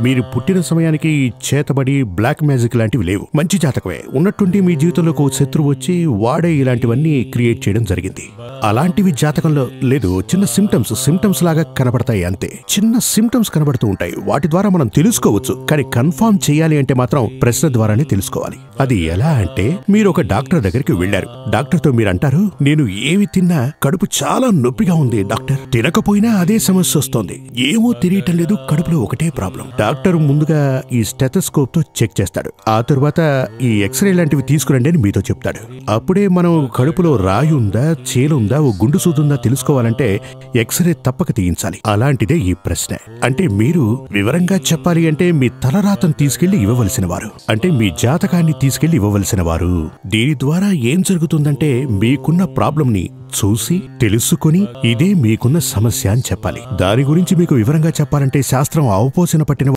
మీరు పుట్టిన సమయానికి చేతబడి బ్లాక్ మ్యాజిక్ లాంటివి లేవు. మంచి జాతకమే. ఉన్నట్టుండి మీ జీవితంలోకి ఒక శత్రువు వచ్చి వాడే ఇలాంటివన్నీ క్రియేట్ చేయడం జరిగింది. అలాంటివి జాతకంలో లేదు. చిన్న సిమ్టమ్స్ లాగా కనబడతాయి అంతే. చిన్న సిమ్టమ్స్ కనబడుతూ ఉంటాయి. వాటి ద్వారా మనం తెలుసుకోవచ్చు. కానీ కన్ఫర్మ్ చేయాలి అంటే మాత్రం ప్రశ్న ద్వారానే తెలుసుకోవాలి. అది ఎలా అంటే, మీరు ఒక డాక్టర్ దగ్గరికి వెళ్లారు. డాక్టర్ తో మీరు అంటారు, నేను ఏమి తిన్నా కడుపు చాలా నొప్పిగా ఉంది డాక్టర్. తినకపోయినా అదే సమస్య వస్తోంది. ఏమో తెలియటం లేదు, కడుపులో ఒకటే ప్రాబ్లం. డాక్టర్ ముందుగా ఈ స్టెథోస్కోప్ తో చెక్ చేస్తాడు. ఆ తరువాత ఈ ఎక్స్రే లాంటివి తీసుకురండి అని మీతో చెప్తాడు. అప్పుడే మనం కడుపులో రాయి ఉందా, చేలుందా, ఓ గుండు సూదుందా తెలుసుకోవాలంటే ఎక్స్రే తప్పక తీయించాలి. అలాంటిదే ఈ ప్రశ్న. అంటే మీరు వివరంగా చెప్పాలి అంటే మీ తలరాతను తీసుకెళ్లి ఇవ్వవలసిన వారు, అంటే మీ జాతకాన్ని తీసుకెళ్లి ఇవ్వవలసిన వారు. దీని ద్వారా ఏం జరుగుతుందంటే, మీకున్న ప్రాబ్లం ని చూసి తెలుసుకుని ఇదే మీకున్న సమస్య అని చెప్పాలి. దాని గురించి మీకు వివరంగా చెప్పాలంటే శాస్త్రం అవపోసన పట్టిన